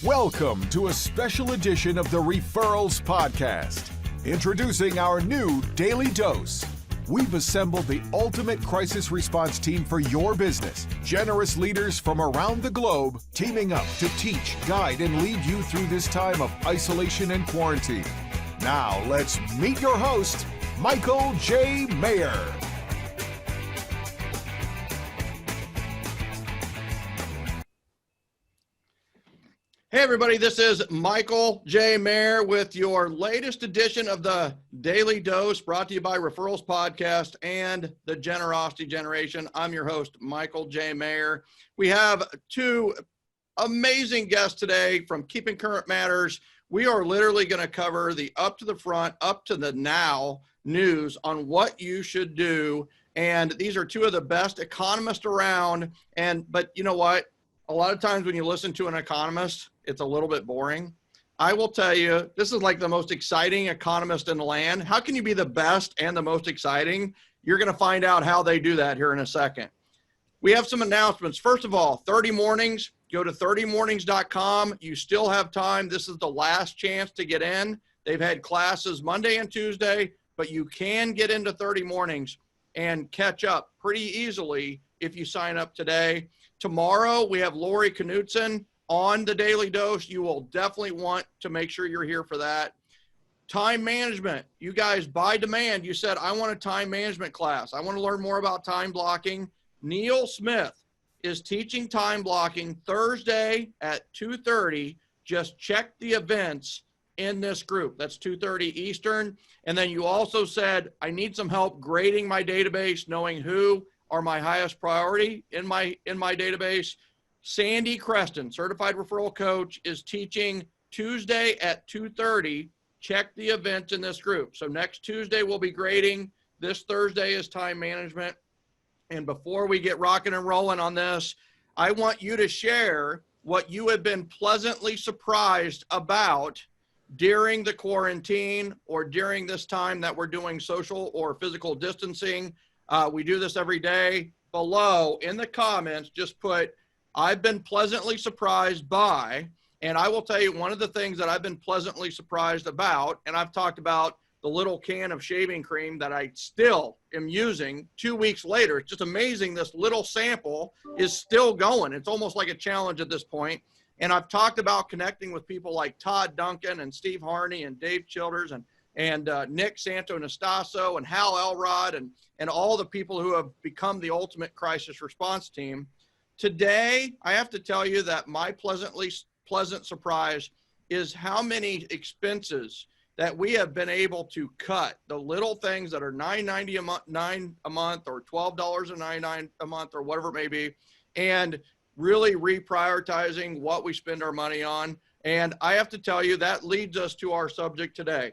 Welcome to a special edition of the Referrals podcast. Introducing our new Daily Dose. We've assembled the ultimate crisis response team for your business. Generous leaders from around the globe teaming up to teach, guide, and lead you through this time of isolation and quarantine. Now let's meet your host, Michael J. Maher. Hey everybody, this is Michael J. Maher with your latest edition of the Daily Dose, brought to you by Referrals Podcast and the Generosity Generation. I'm your host, Michael J. Maher. We have two amazing guests today from Keeping Current Matters. We are literally going to cover the up to the front, up to the now news on what you should do. And these are two of the best economists around. But you know what? A lot of times when you listen to an economist, it's a little bit boring. I will tell you, this is like the most exciting economist in the land. How can you be the best and the most exciting? You're going to find out how they do that here in a second. We have some announcements. First of all, 30 Mornings. Go to 30mornings.com. You still have time. This is the last chance to get in. They've had classes Monday and Tuesday, but you can get into 30 Mornings and catch up pretty easily if you sign up today. Tomorrow, we have Lori Knutson on the Daily Dose. You will definitely want to make sure you're here for that. Time management. You guys, by demand, you said, I want a time management class. I want to learn more about time blocking. Neil Smith is teaching time blocking Thursday at 2:30. Just check the events in this group. That's 2:30 Eastern. And then you also said, I need some help grading my database, knowing who are my highest priority in my database. Sandy Creston, certified referral coach, is teaching Tuesday at 2:30. Check the events in this group. So next Tuesday we'll be grading. This Thursday is time management. And before we get rocking and rolling on this, I want you to share what you have been pleasantly surprised about during the quarantine or during this time that we're doing social or physical distancing. We do this every day. Below in the comments, just put, I've been pleasantly surprised by, and I will tell you one of the things that I've been pleasantly surprised about, and I've talked about the little can of shaving cream that I still am using 2 weeks later. It's just amazing. This little sample is still going. It's almost like a challenge at this point. And I've talked about connecting with people like Todd Duncan and Steve Harney and Dave Childers and Nick Santonastasso and Hal Elrod and all the people who have become the ultimate crisis response team. Today, I have to tell you that my pleasant surprise is how many expenses that we have been able to cut. The little things that are $9.90 a month or $12.99 a month or whatever it may be, and really reprioritizing what we spend our money on. And I have to tell you, that leads us to our subject today.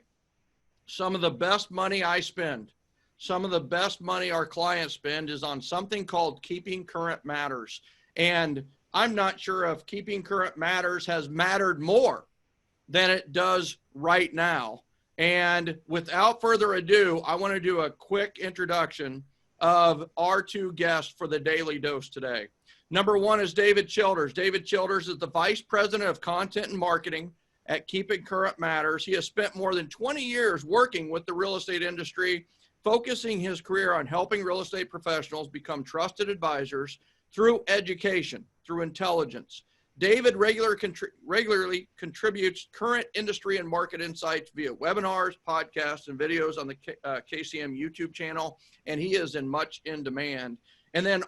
Some of the best money I spend, some of the best money our clients spend is on something called Keeping Current Matters. And I'm not sure if Keeping Current Matters has mattered more than it does right now. And without further ado, I want to do a quick introduction of our two guests for the Daily Dose today. Number one is David Childers. David Childers is the Vice President of Content and Marketing at Keeping Current Matters. He has spent more than 20 years working with the real estate industry, focusing his career on helping real estate professionals become trusted advisors through education, through intelligence. David regularly contributes current industry and market insights via webinars, podcasts, and videos on the KCM YouTube channel, and he is much in demand. And then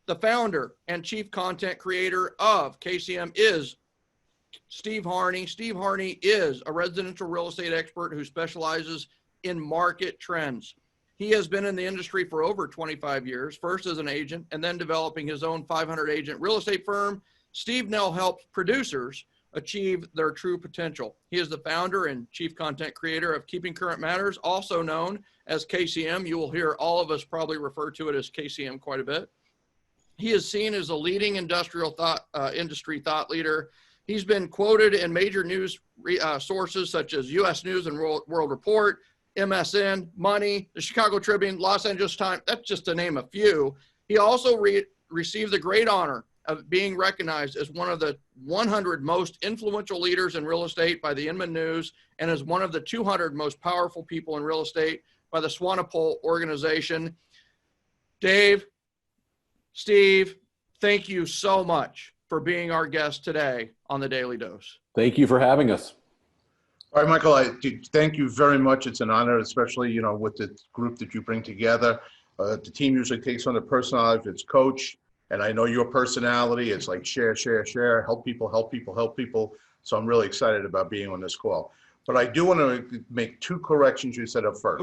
the founder and chief content creator of KCM is Steve Harney. Steve Harney is a residential real estate expert who specializes in market trends. He has been in the industry for over 25 years, first as an agent and then developing his own 500 agent real estate firm. Steve now helps producers achieve their true potential. He is the founder and chief content creator of Keeping Current Matters, also known as KCM. You will hear all of us probably refer to it as KCM quite a bit. He is seen as a leading industry thought leader. He's been quoted in major news sources such as U.S. News and World Report, MSN, Money, the Chicago Tribune, Los Angeles Times. That's just to name a few. He also received the great honor of being recognized as one of the 100 most influential leaders in real estate by the Inman News, and as one of the 200 most powerful people in real estate by the Swanepoel organization. Dave, Steve, thank you so much for being our guest today on the Daily Dose. Thank you for having us. All right, Michael, I thank you very much. It's an honor, especially, with the group that you bring together. The team usually takes on the personality of its coach, and I know your personality. It's like share, help people, help people, help people. So I'm really excited about being on this call. But I do want to make two corrections you said up front.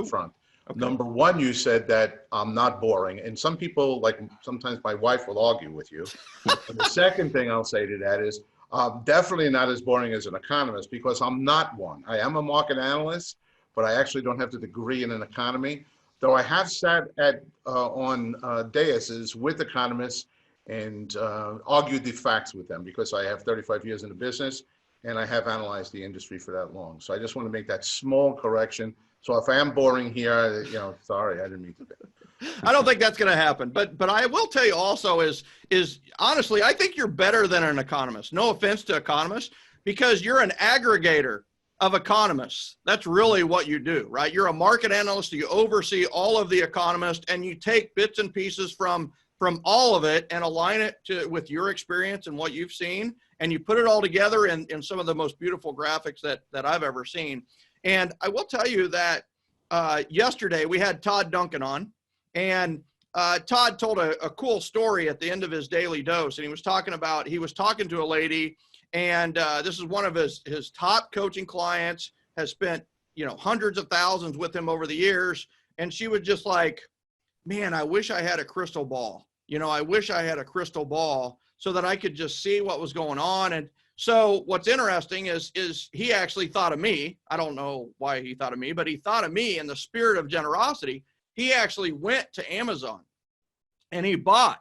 Okay. Number one, you said that I'm not boring. And some people, like sometimes my wife will argue with you. And the second thing I'll say to that is, definitely not as boring as an economist, because I'm not one. I am a market analyst, but I actually don't have the degree in an economy. Though I have sat on daises with economists and argued the facts with them, because I have 35 years in the business and I have analyzed the industry for that long. So I just want to make that small correction. So if I am boring here, sorry, I didn't mean to be. I don't think that's going to happen, but I will tell you also is honestly, I think you're better than an economist. No offense to economists, because you're an aggregator of economists. That's really what you do, right? You're a market analyst. You oversee all of the economists, and you take bits and pieces from all of it and align it with your experience and what you've seen, and you put it all together in some of the most beautiful graphics that I've ever seen. And I will tell you that yesterday we had Todd Duncan on, and Todd told a cool story at the end of his daily dose. And he was talking to a lady, and this is one of his top coaching clients, has spent, hundreds of thousands with him over the years. And she was just like, man, I wish I had a crystal ball. I wish I had a crystal ball so that I could just see what was going on. And so what's interesting is he actually thought of me. I don't know why he thought of me, but he thought of me in the spirit of generosity. He actually went to Amazon and he bought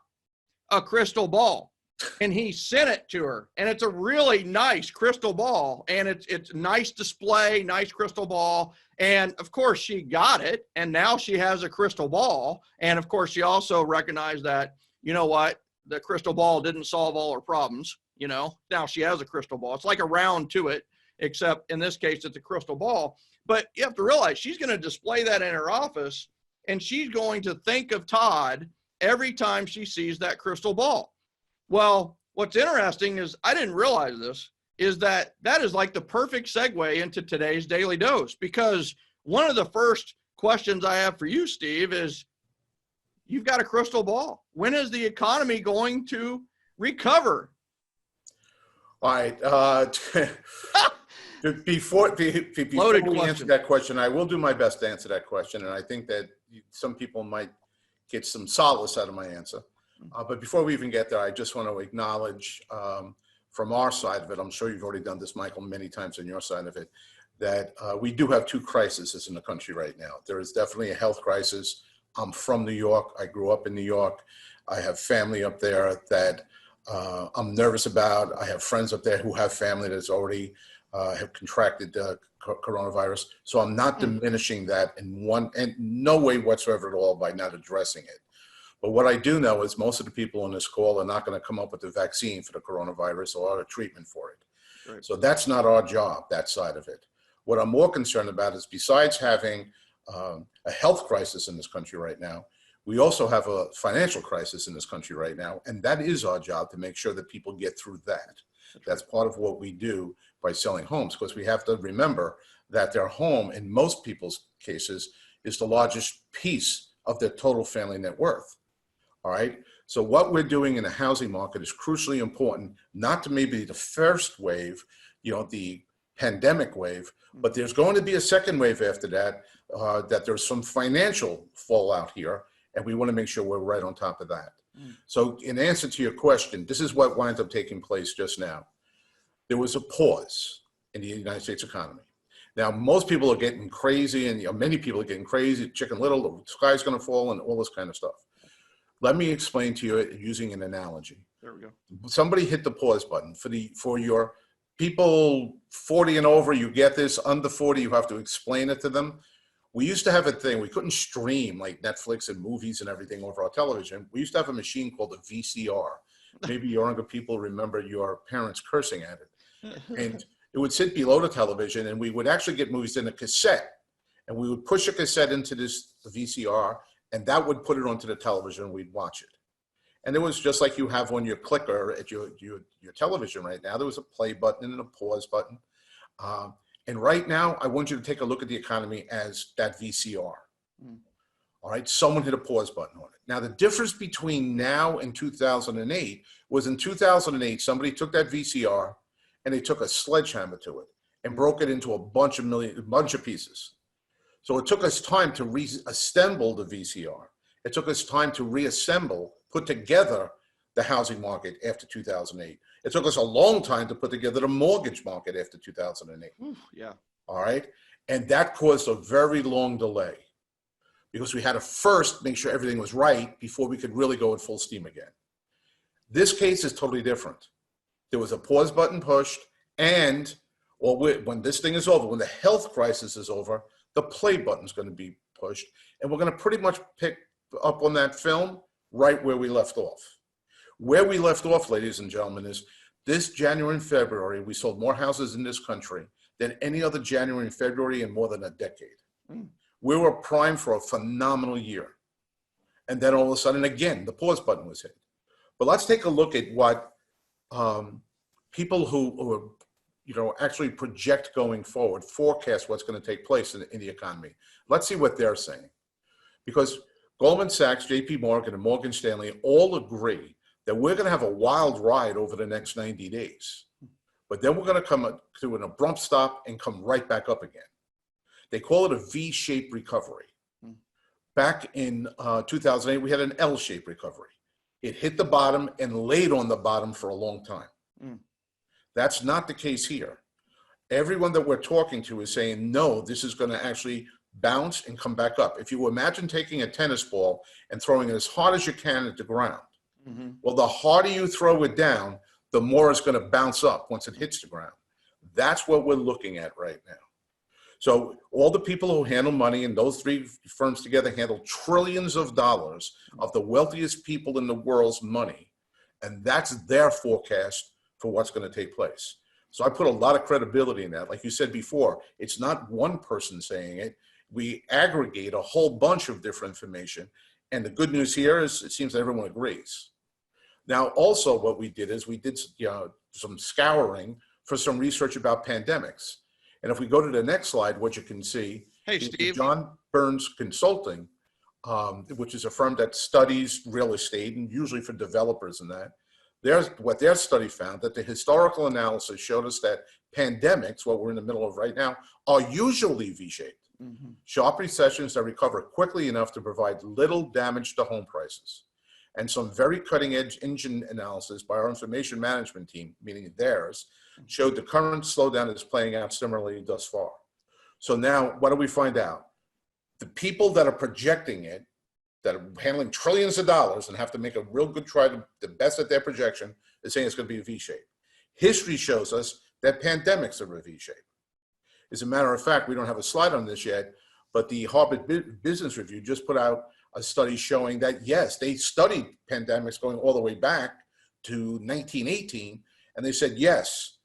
a crystal ball and he sent it to her. And it's a really nice crystal ball, and it's nice display, nice crystal ball. And of course she got it, and now she has a crystal ball. And of course she also recognized that, the crystal ball didn't solve all her problems. Now she has a crystal ball. It's like a round to it, except in this case, it's a crystal ball. But you have to realize she's going to display that in her office, and she's going to think of Todd every time she sees that crystal ball. Well, what's interesting is, I didn't realize this, is that is like the perfect segue into today's Daily Dose, because one of the first questions I have for you, Steve, is you've got a crystal ball. When is the economy going to recover? All right. Before we answer that question, I will do my best to answer that question. And I think that some people might get some solace out of my answer. But before we even get there, I just want to acknowledge from our side of it, I'm sure you've already done this, Michael, many times on your side of it, that we do have two crises in the country right now. There is definitely a health crisis. I'm from New York. I grew up in New York. I have family up there that I'm nervous about. I have friends up there who have family that's already have contracted coronavirus. So I'm not diminishing that in no way whatsoever at all by not addressing it. But what I do know is most of the people on this call are not going to come up with a vaccine for the coronavirus or a treatment for it. Right. So that's not our job, that side of it. What I'm more concerned about is, besides having a health crisis in this country right now, we also have a financial crisis in this country right now. And that is our job, to make sure that people get through that. That's part of what we do by selling homes, because we have to remember that their home, in most people's cases, is the largest piece of their total family net worth. All right. So what we're doing in the housing market is crucially important, not to maybe the first wave, the pandemic wave, but there's going to be a second wave after that, that there's some financial fallout here. And we want to make sure we're right on top of that. So in answer to your question, this is what winds up taking place just now. There was a pause in the United States economy. Now, most people are getting crazy, and many people are getting crazy, Chicken Little, the sky's going to fall, and all this kind of stuff. Let me explain to you using an analogy. There we go. Somebody hit the pause button. For your people 40 and over, you get this. Under 40, you have to explain it to them. We used to have a thing. We couldn't stream like Netflix and movies and everything over our television. We used to have a machine called a VCR. maybe younger people remember your parents cursing at it. And it would sit below the television, and we would actually get movies in a cassette, and we would push a cassette into this VCR, and that would put it onto the television, and we'd watch it. And it was just like you have on your clicker at your television right now. There was a play button and a pause button. And right now, I want you to take a look at the economy as that VCR. All right, someone hit a pause button on it. Now, the difference between now and 2008 was in 2008, somebody took that VCR and they took a sledgehammer to it and broke it into a bunch of pieces. So it took us time to reassemble the VCR. It took us time to reassemble, put together the housing market after 2008. It took us a long time to put together the mortgage market after 2008. Yeah. All right. And that caused a very long delay because we had to first make sure everything was right before we could really go at full steam again. This case is totally different. There was a pause button pushed, and when this thing is over, when the health crisis is over, the play button is going to be pushed, and we're going to pretty much pick up on that film right where we left off. Where we left off, ladies and gentlemen, is this January and February, we sold more houses in this country than any other January and February in more than a decade. We were primed for a phenomenal year. And then all of a sudden, again, the pause button was hit. But let's take a look at what people who actually project going forward, forecast what's going to take place in the economy. Let's see what they're saying. Because Goldman Sachs, JP Morgan, and Morgan Stanley all agree that we're going to have a wild ride over the next 90 days. But then we're going to come to an abrupt stop and come right back up again. They call it a V-shaped recovery. Back in 2008, we had an L-shaped recovery. It hit the bottom and laid on the bottom for a long time. That's not the case here. Everyone that we're talking to is saying, no, this is going to actually bounce and come back up. If you imagine taking a tennis ball and throwing it as hard as you can at the ground, well, the harder you throw it down, the more it's going to bounce up once it hits the ground. That's what we're looking at right now. So all the people who handle money, and those three firms together handle trillions of dollars of the wealthiest people in the world's money. And that's their forecast for what's going to take place. So I put a lot of credibility in that. Like you said before, it's not one person saying it. We aggregate a whole bunch of different information. And the good news here is it seems that everyone agrees. Now, also what we did is we did some scouring for some research about pandemics. And if we go to the next slide, what you can see is Steve. John Burns Consulting, which is a firm that studies real estate and usually for developers and that. What their study found, that the historical analysis showed us that pandemics, what we're in the middle of right now, are usually V-shaped. Sharp recessions that recover quickly enough to provide little damage to home prices. And some very cutting-edge engine analysis by our information management team, meaning theirs, showed the current slowdown is playing out similarly thus far. So now, what do we find out? The people that are projecting it, that are handling trillions of dollars and have to make a real good try to the best at their projection, is saying it's going to be a V-shape. History shows us that pandemics are a V-shape. As a matter of fact, we don't have a slide on this yet, but the Harvard Business Review just put out a study showing that, yes, they studied pandemics going all the way back to 1918, and they said, yes,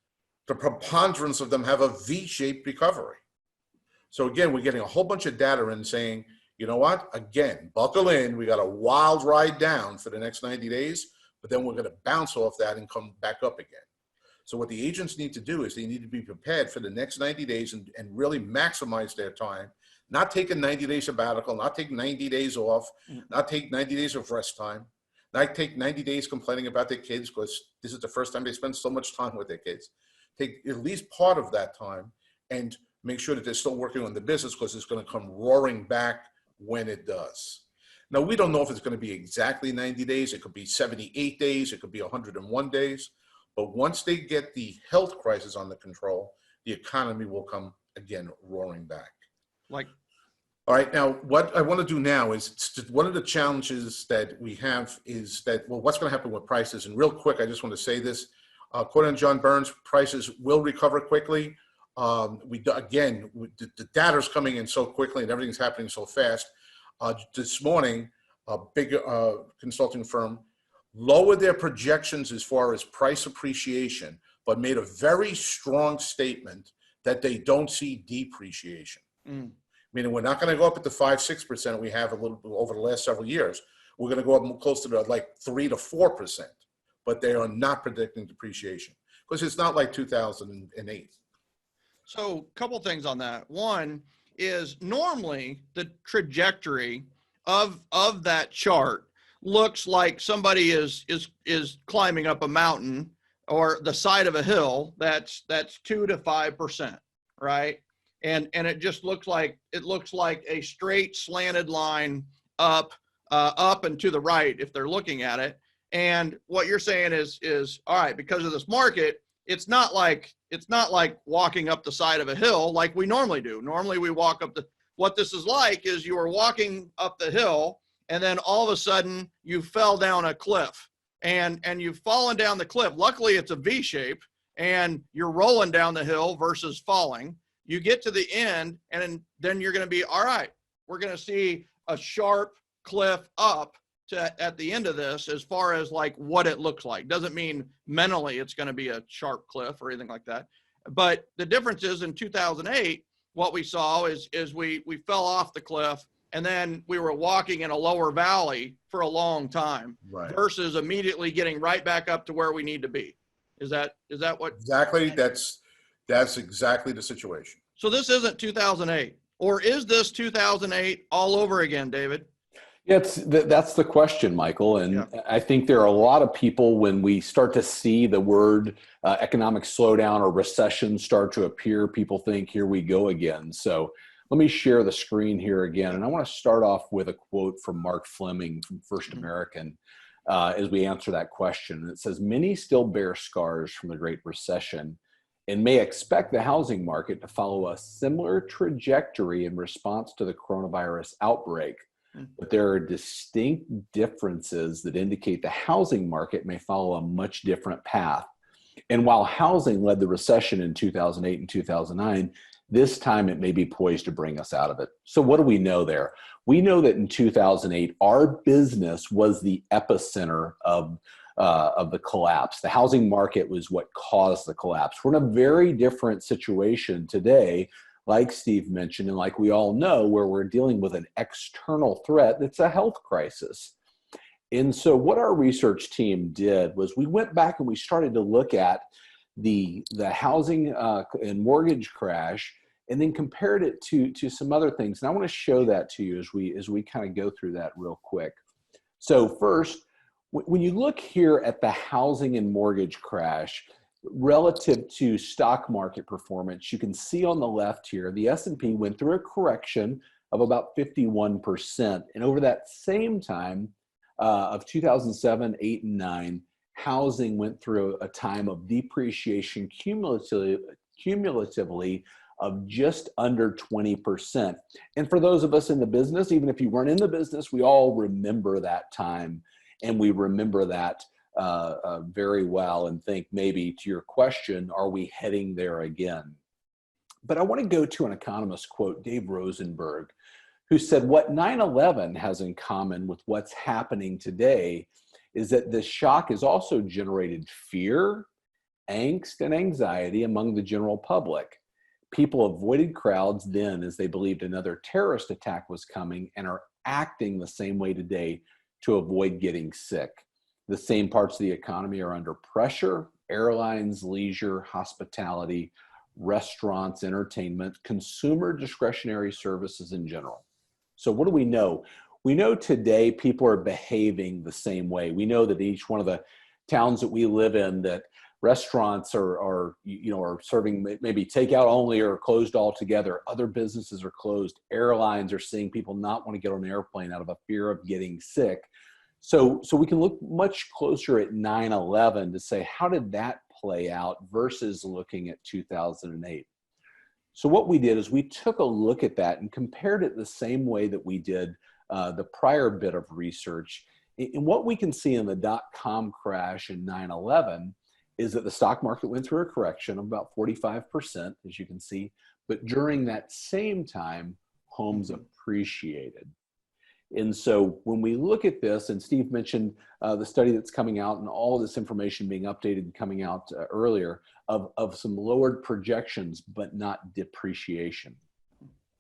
the preponderance of them have a V-shaped recovery. So again, we're getting a whole bunch of data in saying, you know what, again, buckle in, we got a wild ride down for the next 90 days, but then we're going to bounce off that and come back up again. So what the agents need to do is they need to be prepared for the next 90 days and really maximize their time, not take a 90-day sabbatical, not take 90 days off, not take 90 days of rest time, not take 90 days complaining about their kids because this is the first time they spend so much time with their kids. Take at least part of that time and make sure that they're still working on the business because it's going to come roaring back when it does. Now, we don't know if it's going to be exactly 90 days. It could be 78 days. It could be 101 days. But once they get the health crisis under control, the economy will come again roaring back. All right, now what I want to do now is one of the challenges that we have is that, well, what's going to happen with prices? And real quick, I just want to say this. According to John Burns, prices will recover quickly. The data is coming in so quickly and everything's happening so fast. This morning, a big consulting firm lowered their projections as far as price appreciation, but made a very strong statement that they don't see depreciation. Meaning we're not going to go up at the 5-6% we have a little over the last several years. We're going to go up closer to like 3 to 4%, but they are not predicting depreciation because it's not like 2008. So a couple things on that. One is normally the trajectory of that chart looks like somebody is climbing up a mountain or the side of a hill that's 2 to 5%, right? And it just looks like a straight slanted line up and to the right if they're looking at it. And what you're saying is all right, because of this market, it's not like walking up the side of a hill like we normally do. Normally we walk up what this is like is you are walking up the hill and then all of a sudden you fell down a cliff and you've fallen down the cliff. Luckily it's a V shape and you're rolling down the hill versus falling. You get to the end and then you're going to be, all right, we're going to see a sharp cliff up at the end of this as far as like what it looks like. Doesn't mean mentally it's going to be a sharp cliff or anything like that. But the difference is in 2008, what we saw is we fell off the cliff and then we were walking in a lower valley for a long time, right, versus immediately getting right back up to where we need to be. Is that what? Exactly. That's exactly the situation. So this isn't 2008, or is this 2008 all over again, David? Yeah, that's the question, Michael. And yeah, I think there are a lot of people when we start to see the word economic slowdown or recession start to appear, people think, here we go again. So let me share the screen here again. And I want to start off with a quote from Mark Fleming from First American as we answer that question. And it says, many still bear scars from the Great Recession and may expect the housing market to follow a similar trajectory in response to the coronavirus outbreak. But there are distinct differences that indicate the housing market may follow a much different path. And while housing led the recession in 2008 and 2009, this time it may be poised to bring us out of it. So what do we know there? We know that in 2008, our business was the epicenter of the collapse. The housing market was what caused the collapse. We're in a very different situation today, like Steve mentioned, and like we all know, where we're dealing with an external threat that's a health crisis. And so what our research team did was we went back and we started to look at the housing and mortgage crash and then compared it to some other things. And I want to show that to you as we kind of go through that real quick. So first, when you look here at the housing and mortgage crash, relative to stock market performance, you can see on the left here, the S&P went through a correction of about 51%. And over that same time of 2007, 8, and 9, housing went through a time of depreciation cumulatively of just under 20%. And for those of us in the business, even if you weren't in the business, we all remember that time. And we remember that very well and think maybe to your question, are we heading there again? But I want to go to an economist quote, Dave Rosenberg, who said what 9/11 has in common with what's happening today is that this shock has also generated fear, angst, and anxiety among the general public. People avoided crowds then as they believed another terrorist attack was coming and are acting the same way today to avoid getting sick. The same parts of the economy are under pressure: airlines, leisure, hospitality, restaurants, entertainment, consumer discretionary services in general. So what do we know? We know today people are behaving the same way. We know that each one of the towns that we live in, that restaurants are serving maybe takeout only or closed altogether. Other businesses are closed. Airlines are seeing people not want to get on an airplane out of a fear of getting sick. So we can look much closer at 9/11 to say, how did that play out versus looking at 2008? So what we did is we took a look at that and compared it the same way that we did the prior bit of research. And what we can see in the dot-com crash in 9/11 is that the stock market went through a correction of about 45%, as you can see. But during that same time, homes appreciated. And so when we look at this, and Steve mentioned the study that's coming out and all this information being updated and coming out earlier of some lowered projections, but not depreciation.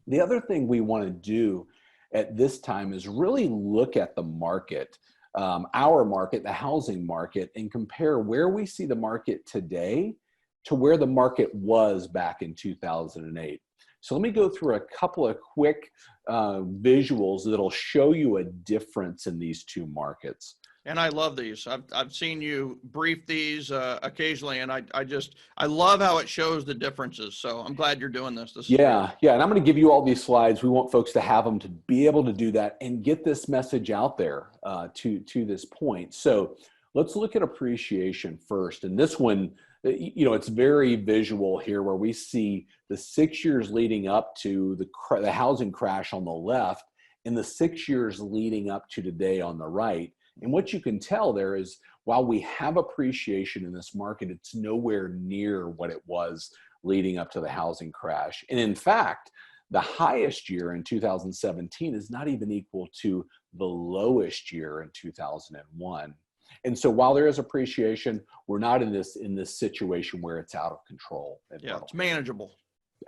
The other thing we want to do at this time is really look at the market, our market, the housing market, and compare where we see the market today to where the market was back in 2008. So let me go through a couple of quick visuals that'll show you a difference in these two markets. And I love these. I've seen you brief these occasionally, and I love how it shows the differences. So I'm glad you're doing this. Yeah. And I'm going to give you all these slides. We want folks to have them to be able to do that and get this message out there to this point. So let's look at appreciation first. And this one, it's very visual here, where we see the 6 years leading up to the housing crash on the left and the 6 years leading up to today on the right. And what you can tell there is, while we have appreciation in this market, it's nowhere near what it was leading up to the housing crash. And in fact, the highest year in 2017 is not even equal to the lowest year in 2001. And so while there is appreciation, we're not in this situation where it's out of control. Yeah, it's manageable.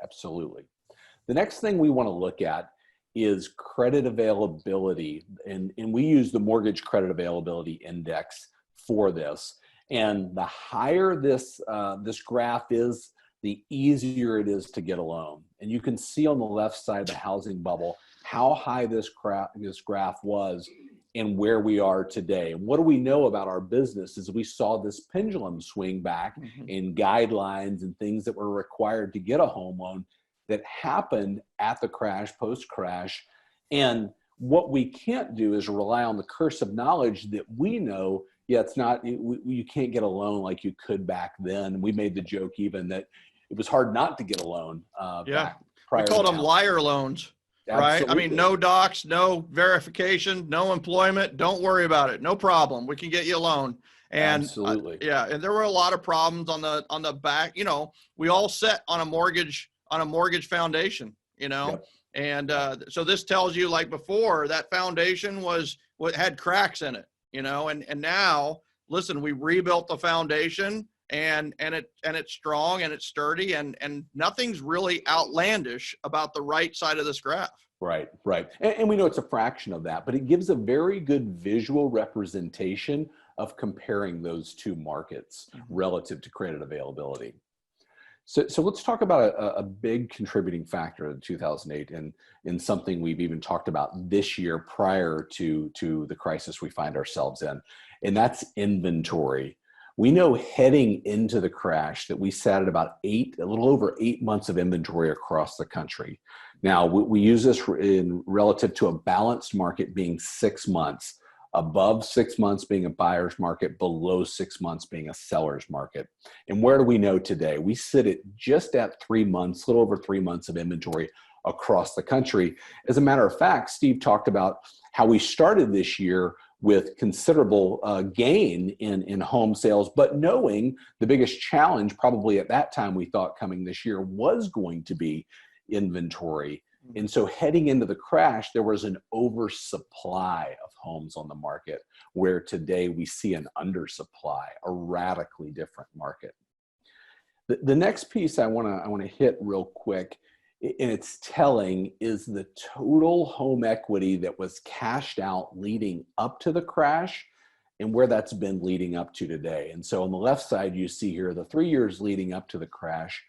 Absolutely. The next thing we want to look at is credit availability. And we use the Mortgage Credit Availability Index for this. And the higher this graph is, the easier it is to get a loan. And you can see on the left side of the housing bubble how high this graph was and where we are today. And what do we know about our business is we saw this pendulum swing back in guidelines and things that were required to get a home loan that happened at the crash, post-crash. And what we can't do is rely on the curse of knowledge that we know, you can't get a loan like you could back then. We made the joke even that it was hard not to get a loan. Back prior. We called them liar loans, right? Absolutely. I mean, no docs, no verification, no employment. Don't worry about it. No problem. We can get you a loan. And absolutely. And there were a lot of problems on the back. We all set on a mortgage foundation, Yep. and so this tells you, like before, that foundation had cracks in it, and now listen, we rebuilt the foundation and it's strong and it's sturdy and nothing's really outlandish about the right side of this graph. Right. And we know it's a fraction of that, but it gives a very good visual representation of comparing those two markets relative to credit availability. So let's talk about a big contributing factor in 2008 and something we've even talked about this year prior to the crisis we find ourselves in, and that's inventory. We know heading into the crash that we sat at about a little over 8 months of inventory across the country. Now, we use this in relative to a balanced market being 6 months. Above 6 months being a buyer's market, below 6 months being a seller's market. And where do we know today? We sit at just at 3 months, a little over 3 months of inventory across the country. As a matter of fact, Steve talked about how we started this year with considerable gain in home sales, but knowing the biggest challenge probably at that time we thought coming this year was going to be inventory. And so heading into the crash, there was an oversupply of homes on the market, where today we see an undersupply, a radically different market. The next piece I want to hit real quick, and it's telling, is the total home equity that was cashed out leading up to the crash and where that's been leading up to today. And so on the left side, you see here the 3 years leading up to the crash,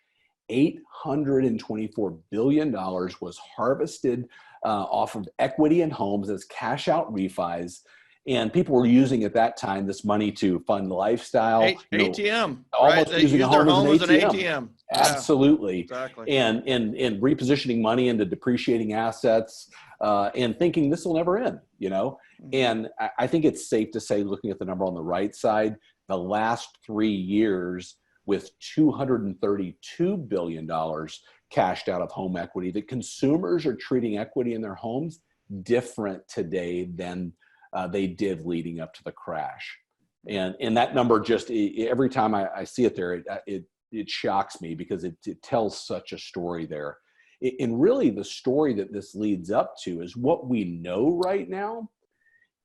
$824 billion was harvested off of equity in homes as cash out refis. And people were using at that time this money to fund lifestyle. ATM. Almost right? using a home as an ATM. ATM. Absolutely. Yeah, exactly. And repositioning money into depreciating assets and thinking this will never end, And I think it's safe to say, looking at the number on the right side, the last 3 years, with $232 billion cashed out of home equity, that consumers are treating equity in their homes different today than they did leading up to the crash. And that number just, every time I see it there, it shocks me because it tells such a story there. And really the story that this leads up to is what we know right now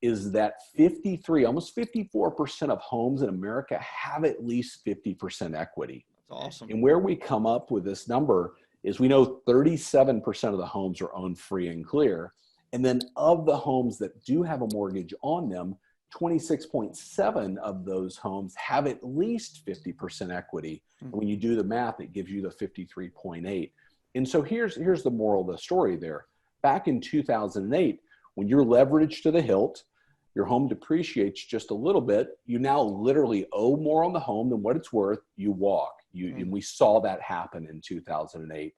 is that almost 54% of homes in America have at least 50% equity. That's awesome. And where we come up with this number is we know 37% of the homes are owned free and clear. And then of the homes that do have a mortgage on them, 26.7 of those homes have at least 50% equity. And when you do the math, it gives you the 53.8. And so here's the moral of the story there. Back in 2008, when you're leveraged to the hilt, your home depreciates just a little bit, you now literally owe more on the home than what it's worth, you walk. And we saw that happen in 2008.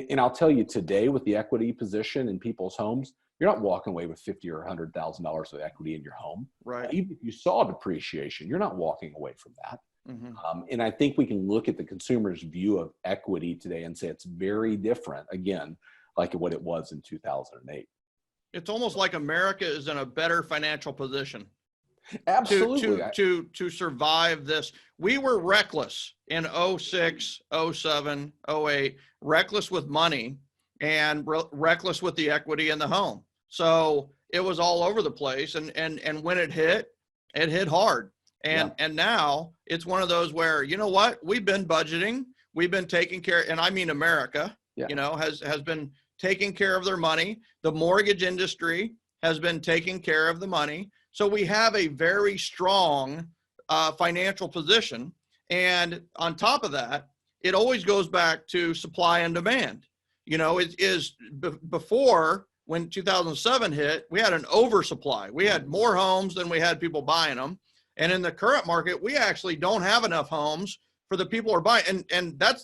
And I'll tell you today, with the equity position in people's homes, you're not walking away with $50,000 or $100,000 of equity in your home. Right. Even if you saw depreciation, you're not walking away from that. And I think we can look at the consumer's view of equity today and say it's very different, again, like what it was in 2008. It's almost like America is in a better financial position. Absolutely. To survive this. We were reckless in 06, 07, 08, reckless with money and reckless with the equity in the home. So it was all over the place. And when it hit hard. And now it's one of those where, you know what, we've been budgeting, we've been taking care, and I mean America, has been taking care of their money. The mortgage industry has been taking care of the money. So we have a very strong financial position. And on top of that, it always goes back to supply and demand. It is before, when 2007 hit, we had an oversupply. We had more homes than we had people buying them. And in the current market, we actually don't have enough homes for the people who are buying. And that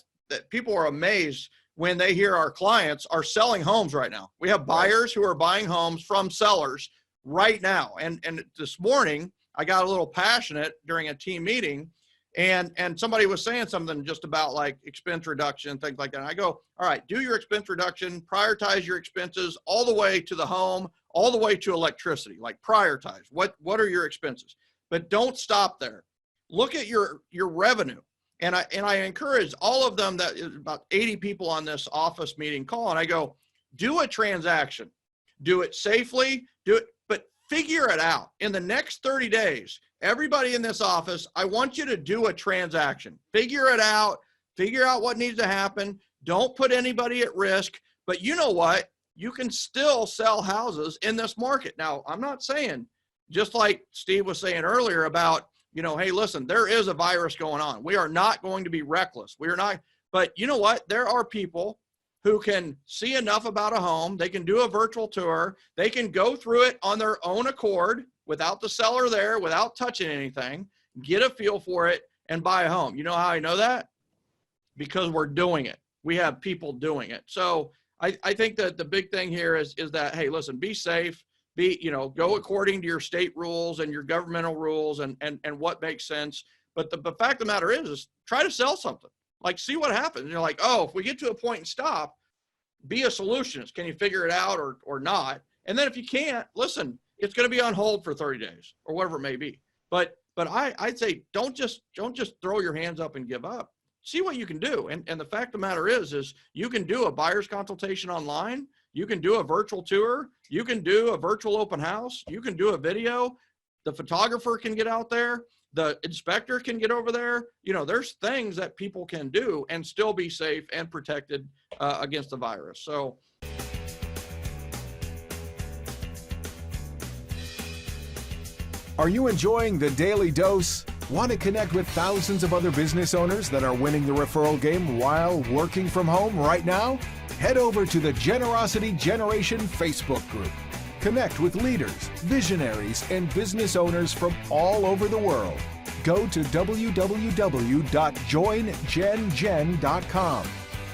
people are amazed when they hear our clients are selling homes right now. We have buyers who are buying homes from sellers right now. And this morning, I got a little passionate during a team meeting, and somebody was saying something just about like expense reduction, things like that. And I go, all right, do your expense reduction, prioritize your expenses all the way to the home, all the way to electricity, like prioritize. What are your expenses? But don't stop there. Look at your revenue. And I encourage all of them, that is about 80 people on this office meeting call, and I go, do a transaction, do it safely, but figure it out. In the next 30 days, everybody in this office, I want you to do a transaction. Figure it out, figure out what needs to happen. Don't put anybody at risk, but you know what? You can still sell houses in this market. Now, I'm not saying, just like Steve was saying earlier about, hey, listen, there is a virus going on. We are not going to be reckless. We are not, but you know what? There are people who can see enough about a home. They can do a virtual tour. They can go through it on their own accord without the seller there, without touching anything, get a feel for it, and buy a home. You know how I know that? Because we're doing it. We have people doing it. So I think that the big thing here is that, hey, listen, be safe. Go according to your state rules and your governmental rules and what makes sense. But the fact of the matter is try to sell something. Like, see what happens. You're like, oh, if we get to a point and stop, be a solutionist. Can you figure it out or not? And then if you can't, listen, it's going to be on hold for 30 days or whatever it may be. But I'd say don't just throw your hands up and give up. See what you can do. And the fact of the matter is you can do a buyer's consultation online. You can do a virtual tour. You can do a virtual open house. You can do a video. The photographer can get out there. The inspector can get over there. There's things that people can do and still be safe and protected against the virus. So. Are you enjoying the Daily Dose? Want to connect with thousands of other business owners that are winning the referral game while working from home right now? Head over to the Generosity Generation Facebook group. Connect with leaders, visionaries, and business owners from all over the world. Go to www.joingengen.com.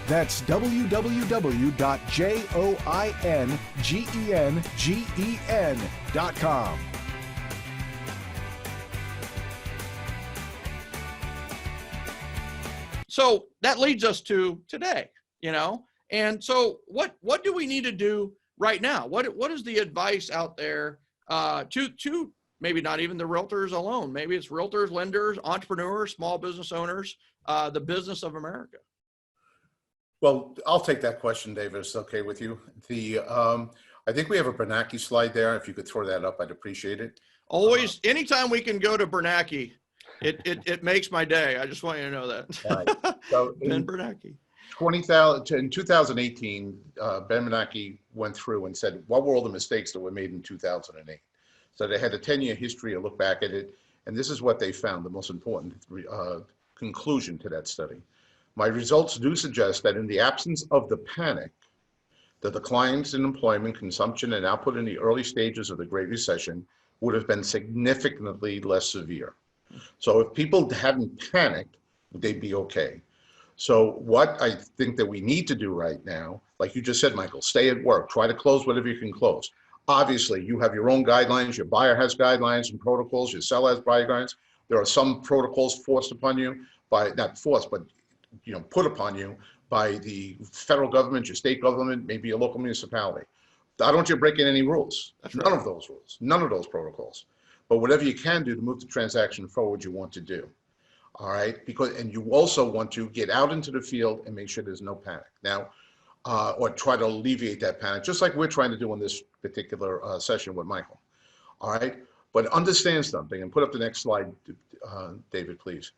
That's www.joingengen.com. So that leads us to today, and so what do we need to do right now? What is the advice out there to maybe not even the realtors alone? Maybe it's realtors, lenders, entrepreneurs, small business owners, the business of America. Well, I'll take that question, David. It's okay with you. I think we have a Bernanke slide there. If you could throw that up, I'd appreciate it. Always, anytime we can go to Bernanke, it makes my day. I just want you to know that. Right. So Ben Bernanke. In 2018, Ben Bernanke went through and said, what were all the mistakes that were made in 2008? So they had a 10-year history, a look back at it, and this is what they found, the most important conclusion to that study. My results do suggest that in the absence of the panic, the declines in employment, consumption, and output in the early stages of the Great Recession would have been significantly less severe. So if people hadn't panicked, they'd be okay. So what I think that we need to do right now, like you just said, Michael, stay at work, try to close whatever you can close. Obviously, you have your own guidelines, your buyer has guidelines and protocols, your seller has guidelines. There are some protocols forced upon you by, not forced, but put upon you by the federal government, your state government, maybe a local municipality. I don't want you breaking any rules. That's none of those rules, none of those protocols. But whatever you can do to move the transaction forward, you want to do. All right, and you also want to get out into the field and make sure there's no panic now, or try to alleviate that panic, just like we're trying to do in this particular session with Michael. All right, but understand something, and put up the next slide, David, please.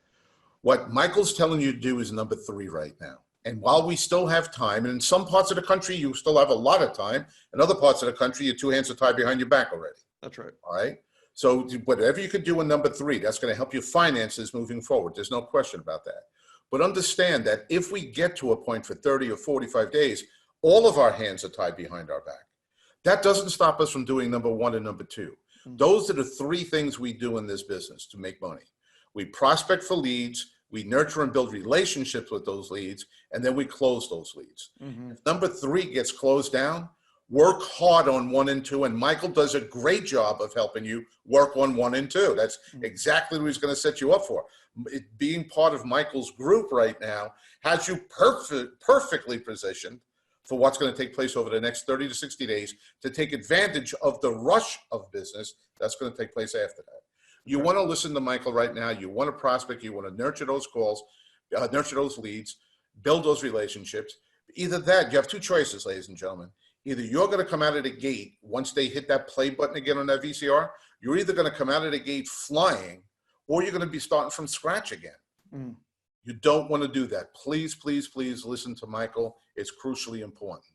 What Michael's telling you to do is number 3 right now. And while we still have time, and in some parts of the country, you still have a lot of time. In other parts of the country, your 2 hands are tied behind your back already. That's right. All right. So whatever you could do in number 3, that's going to help your finances moving forward. There's no question about that. But understand that if we get to a point for 30 or 45 days, all of our hands are tied behind our back. That doesn't stop us from doing number 1 and number 2. Those are the 3 things we do in this business to make money. We prospect for leads, we nurture and build relationships with those leads, and then we close those leads. If number 3 gets closed down, work hard on 1 and 2, and Michael does a great job of helping you work on 1 and 2. That's exactly what he's going to set you up for. Being part of Michael's group right now has you perfectly positioned for what's going to take place over the next 30 to 60 days to take advantage of the rush of business that's going to take place after that. You want to listen to Michael right now. You want to prospect. You want to nurture those calls, nurture those leads, build those relationships. Either that, you have 2 choices, ladies and gentlemen. Either you're going to come out of the gate once they hit that play button again on that VCR, you're either going to come out of the gate flying, or you're going to be starting from scratch again. You don't want to do that. Please, please, please listen to Michael. It's crucially important.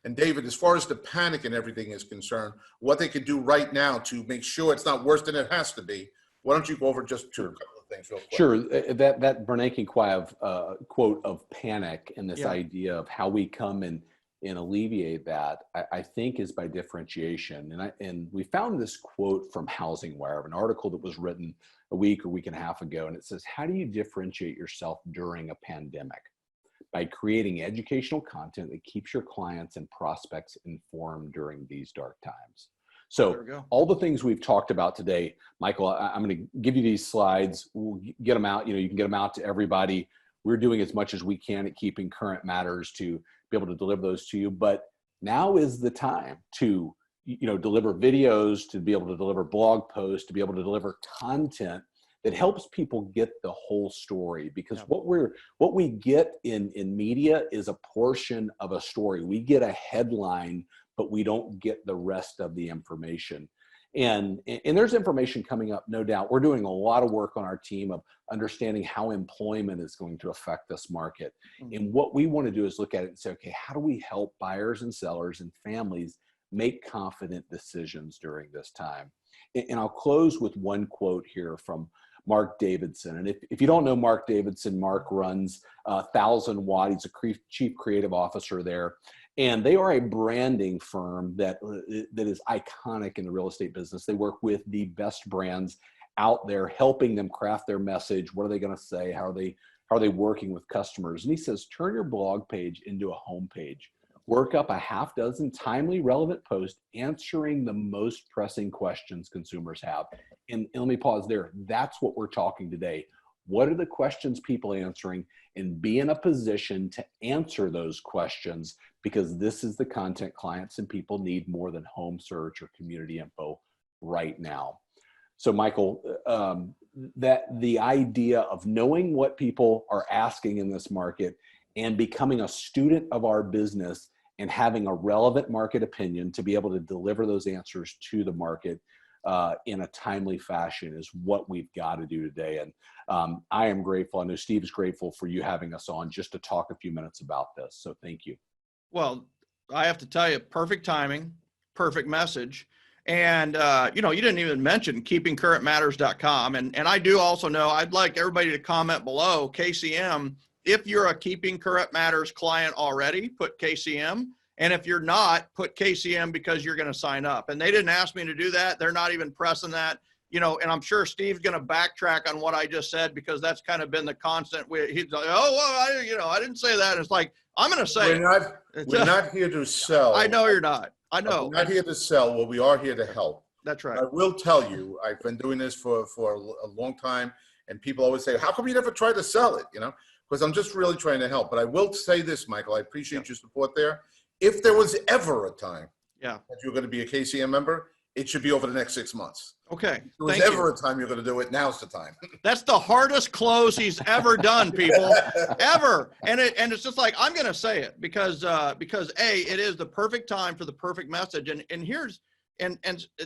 And David, as far as the panic and everything is concerned, what they could do right now to make sure it's not worse than it has to be, why don't you go over just a couple of things real quick? Sure. That Bernanke quote of panic and this idea of how we come and alleviate that, I think is by differentiation. And we found this quote from Housing Wire, an article that was written a week or week and a half ago, and it says, how do you differentiate yourself during a pandemic? By creating educational content that keeps your clients and prospects informed during these dark times. So all the things we've talked about today, Michael, I'm going to give you these slides. We'll get them out. You can get them out to everybody. We're doing as much as we can at keeping current matters to be able to deliver those to you. But now is the time to, deliver videos, to be able to deliver blog posts, to be able to deliver content that helps people get the whole story. Because what we get in media is a portion of a story. We get a headline, but we don't get the rest of the information. And there's information coming up, no doubt. We're doing a lot of work on our team of understanding how employment is going to affect this market. And what we want to do is look at it and say, okay, how do we help buyers and sellers and families make confident decisions during this time? And I'll close with one quote here from Mark Davidson. And if you don't know Mark Davidson, Mark runs 1000 Watt. He's a chief creative officer there. And they are a branding firm that is iconic in the real estate business. They work with the best brands out there, helping them craft their message. What are they going to say? How are they working with customers? And he says, turn your blog page into a homepage. Work up a half dozen timely, relevant posts answering the most pressing questions consumers have. And let me pause there. That's what we're talking today. What are the questions people answering? And be in a position to answer those questions, because this is the content clients and people need more than home search or community info right now. So Michael, that the idea of knowing what people are asking in this market and becoming a student of our business and having a relevant market opinion to be able to deliver those answers to the market in a timely fashion is what we've got to do today. And I am grateful. I know Steve is grateful for you having us on just to talk a few minutes about this. So thank you. Well, I have to tell you, perfect timing, perfect message. And, you didn't even mention keepingcurrentmatters.com. And I do also know, I'd like everybody to comment below KCM. If you're a Keeping Current Matters client already, put KCM. And if you're not, put KCM because you're going to sign up. And they didn't ask me to do that. They're not even pressing that, and I'm sure Steve's going to backtrack on what I just said, because that's kind of been the constant. He's like, oh, well, I didn't say that. It's like, I'm going to say we're not here to sell. I know you're not. I know. We're not here to sell. Well, we are here to help. That's right. I will tell you, I've been doing this for a long time, and people always say, how come you never try to sell it? Because I'm just really trying to help. But I will say this, Michael, I appreciate your support there. If there was ever a time that you're going to be a KCM member, it should be over the next 6 months. Okay. If there was ever a time you're going to do it, now's the time. That's the hardest close he's ever done, people, ever. And it's just like, I'm going to say it because it is the perfect time for the perfect message. And here's, and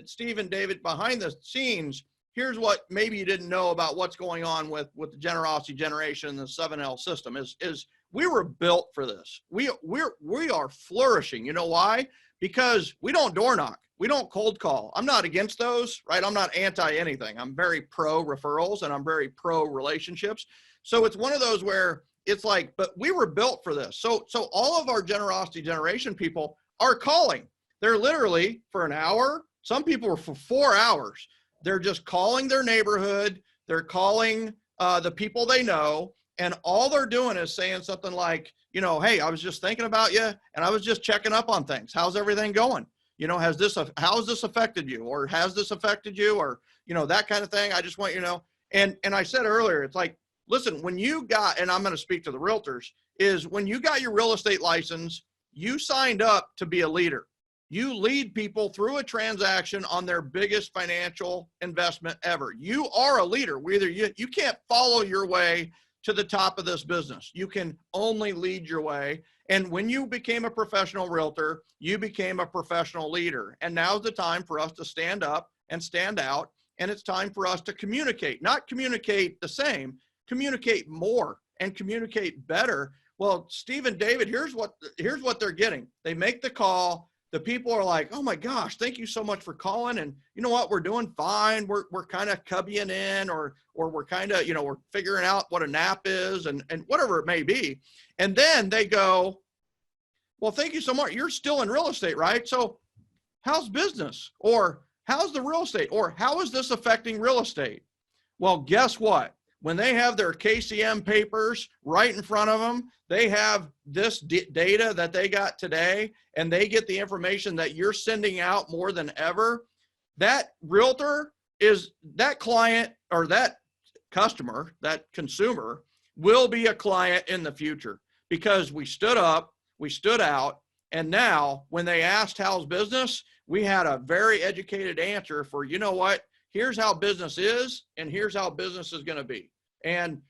Steve and David, behind the scenes, here's what maybe you didn't know about what's going on with the generosity generation and the 7L system is we were built for this. We are flourishing. You know why? Because we don't door knock. We don't cold call. I'm not against those, right? I'm not anti anything. I'm very pro referrals and I'm very pro relationships. So it's one of those where it's like, but we were built for this. So all of our generosity generation people are calling. They're literally for an hour. Some people are for 4 hours. They're just calling their neighborhood. They're calling the people they know. And all they're doing is saying something like, hey, I was just thinking about you and I was just checking up on things. How's everything going? How has this affected you? Or has this affected you? Or, that kind of thing. I just want you to know. And I said earlier, it's like, listen, when you got, and I'm going to speak to the realtors, is when you got your real estate license, you signed up to be a leader. You lead people through a transaction on their biggest financial investment ever. You are a leader. You can't follow your way to the top of this business. You can only lead your way. And when you became a professional realtor, you became a professional leader. And now's the time for us to stand up and stand out. And it's time for us to communicate, not communicate the same, communicate more and communicate better. Well, Steve and David, here's what they're getting. They make the call. The people are like, oh my gosh, thank you so much for calling. And you know what, we're doing fine. We're kind of cubbying in, or we're kind of, we're figuring out what a nap is and whatever it may be. And then they go, well, thank you so much. You're still in real estate, right? So how's business? Or how's the real estate? Or how is this affecting real estate? Well, guess what? When they have their KCM papers right in front of them, they have this data that they got today, and they get the information that you're sending out more than ever. That realtor is that client, or that customer, that consumer will be a client in the future, because we stood up, we stood out. And now when they asked how's business, we had a very educated answer for, you know what, here's how business is, and here's how business is going to be. And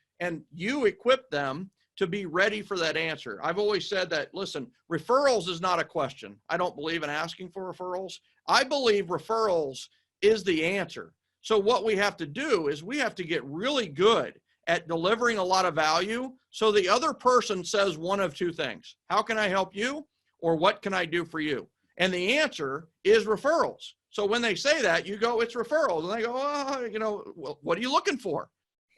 you equip them to be ready for that answer. I've always said that, listen, referrals is not a question. I don't believe in asking for referrals. I believe referrals is the answer. So what we have to do is we have to get really good at delivering a lot of value, so the other person says one of two things: how can I help you? Or what can I do for you? And the answer is referrals. So when they say that, you go, it's referrals. And they go, oh, well, what are you looking for?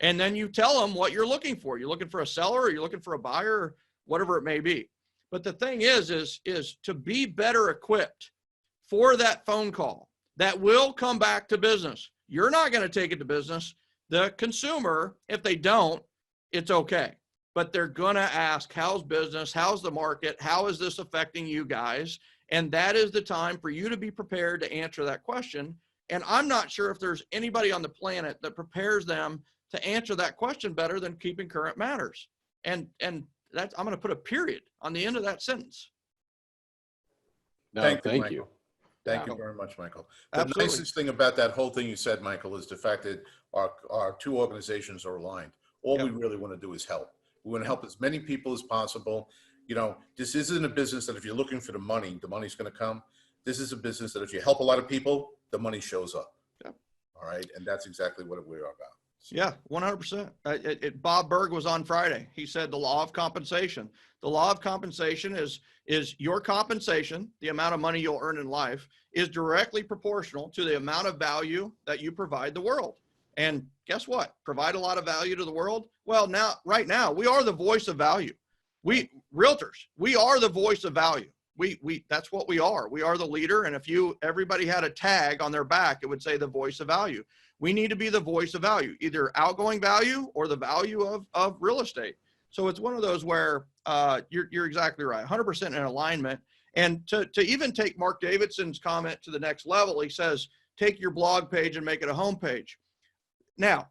And then you tell them what you're looking for. You're looking for a seller, or you're looking for a buyer, or whatever it may be. But the thing is to be better equipped for that phone call that will come back to business. You're not going to take it to business. The consumer, if they don't, it's okay. But they're going to ask, how's business? How's the market? How is this affecting you guys? And that is the time for you to be prepared to answer that question. And I'm not sure if there's anybody on the planet that prepares them to answer that question better than Keeping Current Matters. And that's, I'm going to put a period on the end of that sentence. No, thank you. Thank you very much, Michael. The Absolutely. nicest thing about that whole thing you said, Michael, is the fact that our two organizations are aligned. All we really want to do is help. We want to help as many people as possible. You know, this isn't a business that if you're looking for the money's going to come. This is a business that if you help a lot of people, the money shows up. Yeah. All right. And that's exactly what we are about. Yeah, 100%. Bob Berg was on Friday. He said the law of compensation. The law of compensation is your compensation, the amount of money you'll earn in life, is directly proportional to the amount of value that you provide the world. And guess what? Provide a lot of value to the world. Well, right now, we are the voice of value. We realtors, we are the voice of value. That's what we are. We are the leader. And if everybody had a tag on their back, it would say the voice of value. We need to be the voice of value, either outgoing value or the value of real estate. So it's one of those where you're exactly right, 100% in alignment. And to even take Mark Davidson's comment to the next level, he says, take your blog page and make it a homepage. Now,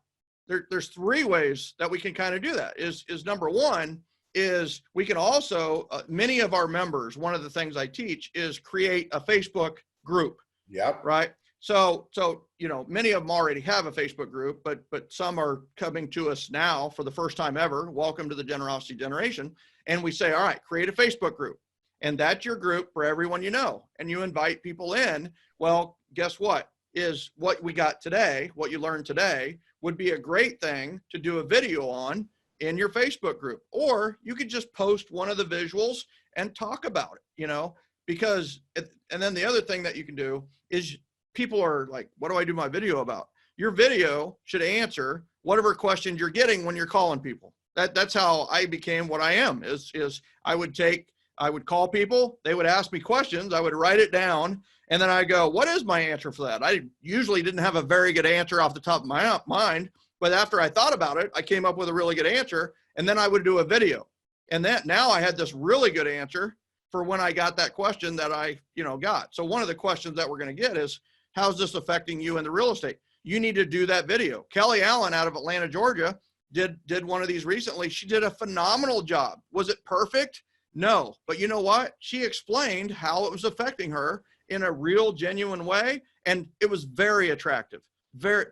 there's three ways that we can kind of do that. Is number one, is we can also, many of our members, one of the things I teach is create a Facebook group. Yep. Right. So, you know, many of them already have a Facebook group, but some are coming to us now for the first time ever. Welcome to the Generosity Generation. And we say, all right, create a Facebook group. And that's your group for everyone you know. And you invite people in. Well, guess what? Is what we got today, what you learned today, would be a great thing to do a video on in your Facebook group. Or you could just post one of the visuals and talk about it, you know, because, and then the other thing that you can do is people are like, what do I do my video about? Your video should answer whatever questions you're getting when you're calling people. That's how I became what I am, is I would call people, they would ask me questions, I would write it down, and then I go, what is my answer for that? I usually didn't have a very good answer off the top of my mind, but after I thought about it, I came up with a really good answer, and then I would do a video. And now I had this really good answer for when I got that question that I, got. So one of the questions that we're going to get is, how's this affecting you in the real estate? You need to do that video. Kelly Allen out of Atlanta, Georgia, did one of these recently. She did a phenomenal job. Was it perfect? No, but you know what? She explained how it was affecting her in a real, genuine way, and it was very attractive.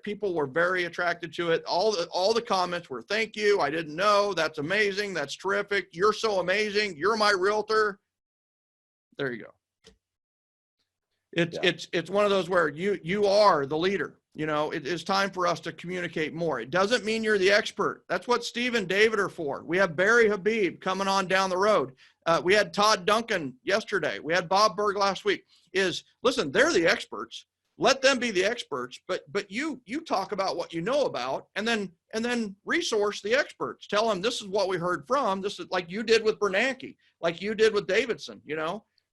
People were very attracted to it. All the comments were, thank you. I didn't know. That's amazing. That's terrific. You're so amazing. You're my realtor. There you go. It's one of those where you are the leader. It is time for us to communicate more. It doesn't mean you're the expert. That's what Steve and David are for. We have Barry Habib coming on down the road. We had Todd Duncan yesterday. We had Bob Berg last week. Listen, they're the experts. Let them be the experts, but you talk about what you know about, and then resource the experts. Tell them this is what we heard from. This is like you did with Bernanke, like you did with Davidson.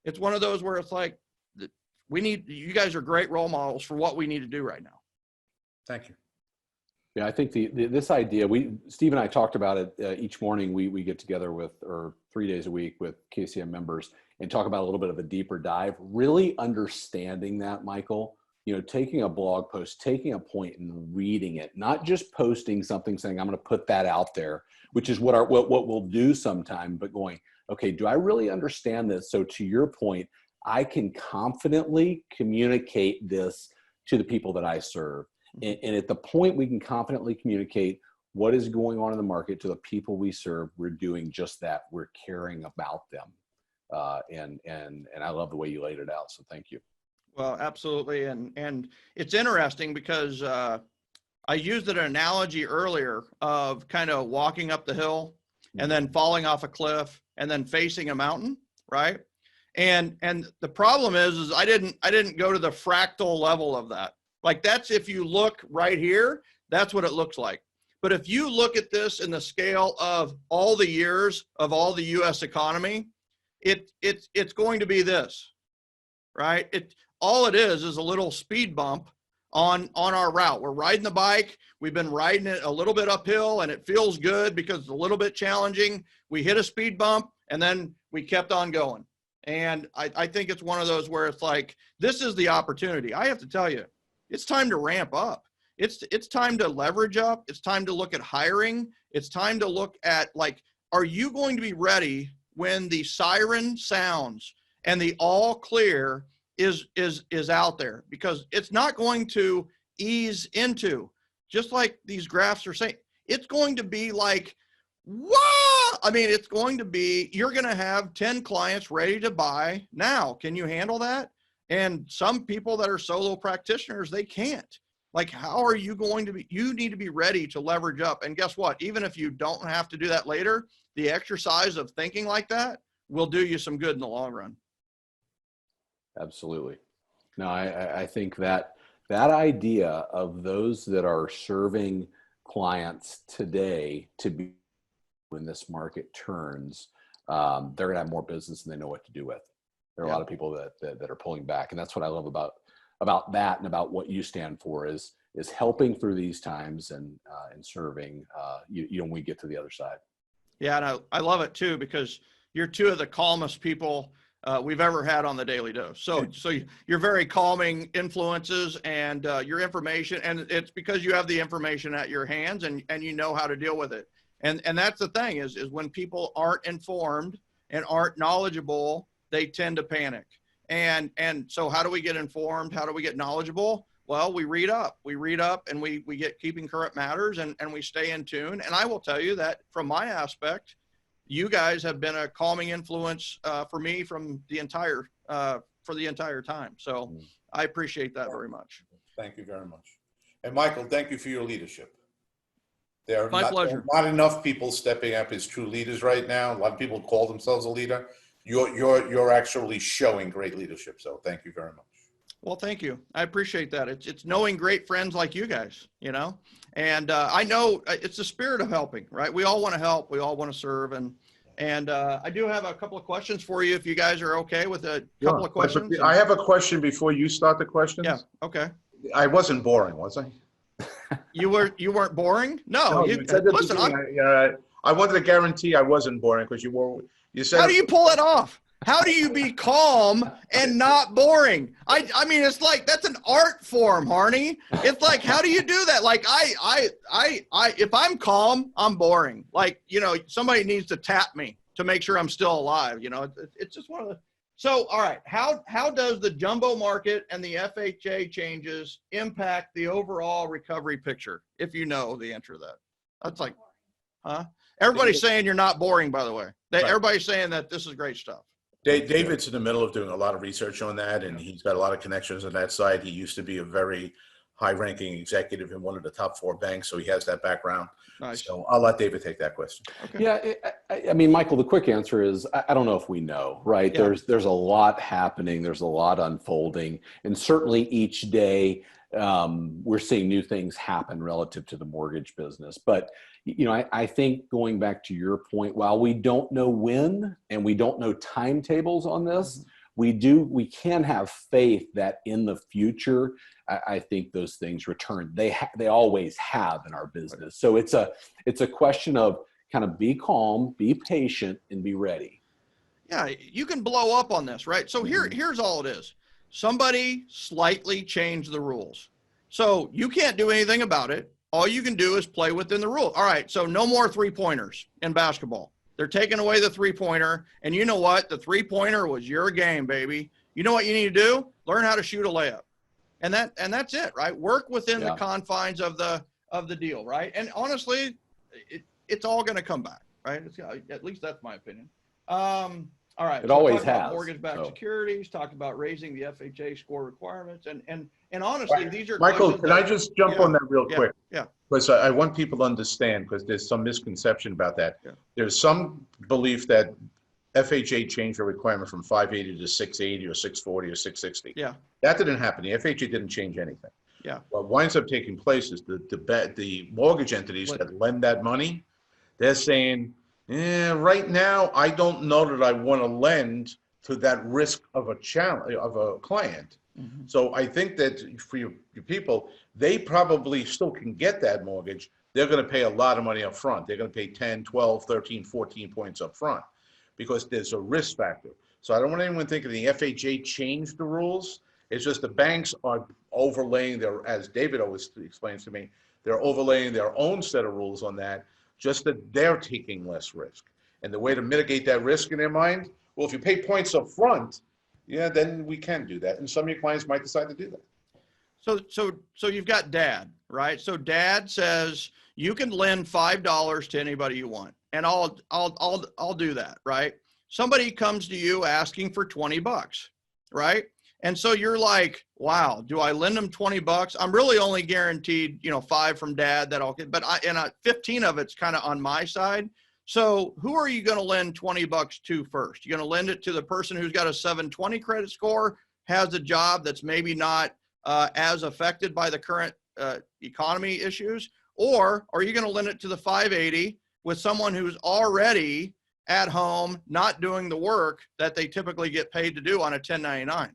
It's one of those where it's like, you guys are great role models for what we need to do right now. Thank you. Yeah, I think this idea, Steve and I talked about it each morning. We get together or 3 days a week with KCM members and talk about a little bit of a deeper dive, really understanding that, Michael, taking a blog post, taking a point and reading it, not just posting something saying, I'm going to put that out there, which is what we'll do sometime, but going, okay, do I really understand this? So to your point, I can confidently communicate this to the people that I serve. And at the point we can confidently communicate what is going on in the market to the people we serve, we're doing just that. We're caring about them. And I love the way you laid it out. So thank you. Well, absolutely. And it's interesting because I used an analogy earlier of kind of walking up the hill and then falling off a cliff and then facing a mountain, right? And the problem is I didn't go to the fractal level of that. Like that's, if you look right here, that's what it looks like. But if you look at this in the scale of all the years of all the U.S. economy, it's going to be this, right? All it is a little speed bump on our route. We're riding the bike. We've been riding it a little bit uphill and it feels good because it's a little bit challenging. We hit a speed bump and then we kept on going. And I think it's one of those where it's like, this is the opportunity. I have to tell you, it's time to ramp up. It's time to leverage up. It's time to look at hiring. It's time to look at, like, are you going to be ready when the siren sounds and the all clear is out there? Because it's not going to ease into, just like these graphs are saying, it's going to be like what? I mean, it's going to be, you're going to have 10 clients ready to buy now. Can you handle that? And some people that are solo practitioners, they can't. Like, how are you going to be? You need to be ready to leverage up. And guess what? Even if you don't have to do that later, the exercise of thinking like that will do you some good in the long run. Absolutely. No, I think that idea of those that are serving clients today to be when this market turns, they're going to have more business and they know what to do with. There are a lot of people that are pulling back, and that's what I love about that and about what you stand for is helping through these times and serving when we get to the other side. Yeah, and I love it too, because you're two of the calmest people we've ever had on the Daily Dose. So you're very calming influences, and your information, and it's because you have the information at your hands and you know how to deal with it. And that's the thing is when people aren't informed and aren't knowledgeable, they tend to panic. And so how do we get informed? How do we get knowledgeable? Well, we read up and we get Keeping Current Matters and we stay in tune. And I will tell you that from my aspect, you guys have been a calming influence for me from the entire time. So I appreciate that very much. Thank you very much. And Michael, thank you for your leadership. There My pleasure. There are not enough people stepping up as true leaders right now. A lot of people call themselves a leader. You're actually showing great leadership. So thank you very much. Well, thank you. I appreciate that. It's knowing great friends like you guys, and I know it's the spirit of helping, right? We all want to help. We all want to serve. And I do have a couple of questions for you if you guys are okay with a couple of questions. I have a question before you start the questions. Yeah. Okay. I wasn't boring, was I? You weren't boring? No. Listen, I wanted to guarantee I wasn't boring because you said. How do you pull it off? How do you be calm and not boring? I mean, it's like, that's an art form, Harney. It's like, how do you do that? Like, if I'm calm, I'm boring. Like, somebody needs to tap me to make sure I'm still alive. It's just one of the, so, all right. How does the jumbo market and the FHA changes impact the overall recovery picture? If you know the answer to that, that's like, huh? Everybody's saying you're not boring, by the way. Everybody's saying that this is great stuff. David's in the middle of doing a lot of research on that, and he's got a lot of connections on that side. He used to be a very high-ranking executive in one of the top 4 banks, so he has that background. Nice. So I'll let David take that question. Okay. Yeah, I mean, Michael, the quick answer is I don't know if we know, right? Yeah. There's a lot happening. There's a lot unfolding, and certainly each day we're seeing new things happen relative to the mortgage business. But I think going back to your point, while we don't know when and we don't know timetables on this, we can have faith that in the future, I think those things return. They always have in our business. So it's a question of kind of be calm, be patient, and be ready. Yeah, you can blow up on this, right? So here's all it is. Somebody slightly changed the rules. So you can't do anything about it. All you can do is play within the rule. All right, so no more 3-pointers in basketball. They're taking away the 3-pointer, and you know what? The 3-pointer was your game, baby. You know what you need to do? Learn how to shoot a layup. And that's it, right? Work within the confines of the deal, right? And honestly, it's all going to come back, right? At least that's my opinion. All right. It always has. Mortgage-backed securities, talked about raising the FHA score requirements, and honestly, these are Michael. Can I just jump on that real quick? Yeah. Because I want people to understand, because there's some misconception about that. Yeah. There's some belief that FHA changed the requirement from 580 to 680 or 640 or 660. Yeah. That didn't happen. The FHA didn't change anything. Yeah. What winds up taking place is the mortgage entities that lend that money, they're saying, right now, I don't know that I want to lend to that risk of a client. Mm-hmm. So I think that for your people, they probably still can get that mortgage. They're going to pay a lot of money up front. They're going to pay 10, 12, 13, 14 points up front because there's a risk factor. So I don't want anyone thinking the FHA changed the rules. It's just the banks are overlaying as David always explains to me, they're overlaying their own set of rules on that, just that they're taking less risk. And the way to mitigate that risk in their mind, well, if you pay points up front, then we can do that. And some of your clients might decide to do that. So you've got dad, right? So dad says you can lend $5 to anybody you want. and I'll do that, right? Somebody comes to you asking for $20, right? And so you're like, wow, do I lend them $20? I'm really only guaranteed, 5 from dad that I'll get, but 15 of it's kind of on my side. So who are you going to lend $20 to first? You're going to lend it to the person who's got a 720 credit score, has a job that's maybe not as affected by the current economy issues, or are you going to lend it to the 580 with someone who's already at home, not doing the work that they typically get paid to do on a 1099?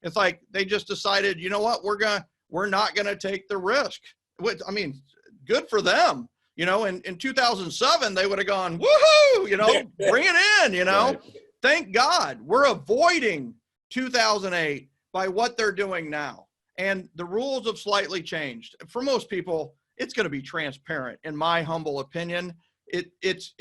It's like they just decided, you know what, we're not going to take the risk. Which, I mean, good for them. In 2007, they would have gone, woohoo, bring it in, Right. Thank God we're avoiding 2008 by what they're doing now. And the rules have slightly changed. For most people, it's going to be transparent. In my humble opinion, it's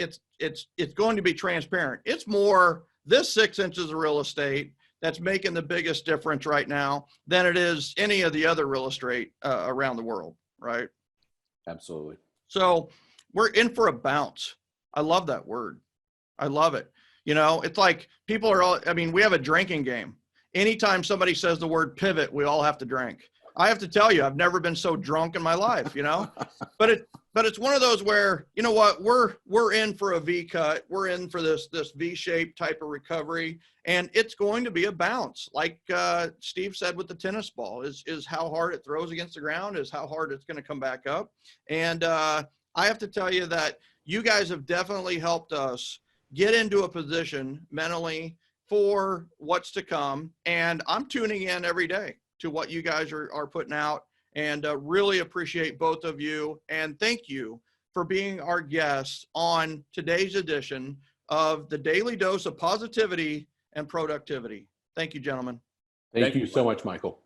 going to be transparent. It's more this 6 inches of real estate that's making the biggest difference right now than it is any of the other real estate around the world, right? Absolutely. So we're in for a bounce. I love that word. I love it. It's like people are we have a drinking game. Anytime somebody says the word pivot, we all have to drink. I have to tell you, I've never been so drunk in my life, but it's one of those where, you know what, we're in for a V cut. We're in for this V-shaped type of recovery, and it's going to be a bounce. Like Steve said with the tennis ball, is how hard it throws against the ground, is how hard it's going to come back up. And I have to tell you that you guys have definitely helped us get into a position mentally for what's to come. And I'm tuning in every day to what you guys are putting out, and really appreciate both of you. And thank you for being our guests on today's edition of the Daily Dose of Positivity and Productivity. Thank you, gentlemen. Thank you so much, Michael.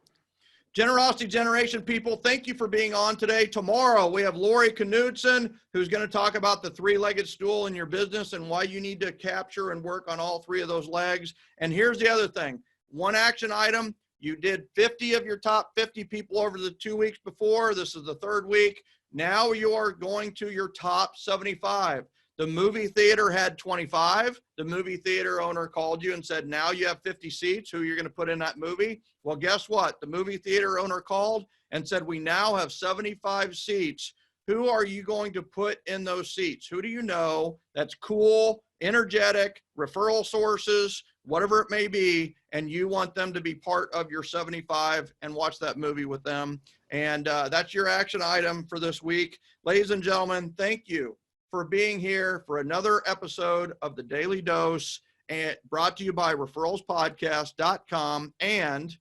Generosity Generation people, thank you for being on today. Tomorrow, we have Lori Knudsen, who's going to talk about the 3-legged stool in your business and why you need to capture and work on all 3 of those legs. And here's the other thing. One action item. You did 50 of your top 50 people over the 2 weeks before. This is the 3rd week. Now you're going to your top 75. The movie theater had 25. The movie theater owner called you and said, now you have 50 seats. Who you're going to put in that movie? Well, guess what? The movie theater owner called and said, we now have 75 seats. Who are you going to put in those seats? Who do you know that's cool, energetic, referral sources, whatever it may be, and you want them to be part of your 75 and watch that movie with them. And that's your action item for this week. Ladies and gentlemen, thank you for being here for another episode of the Daily Dose, and brought to you by referralspodcast.com and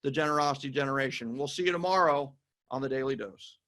the Generosity Generation. We'll see you tomorrow on the Daily Dose.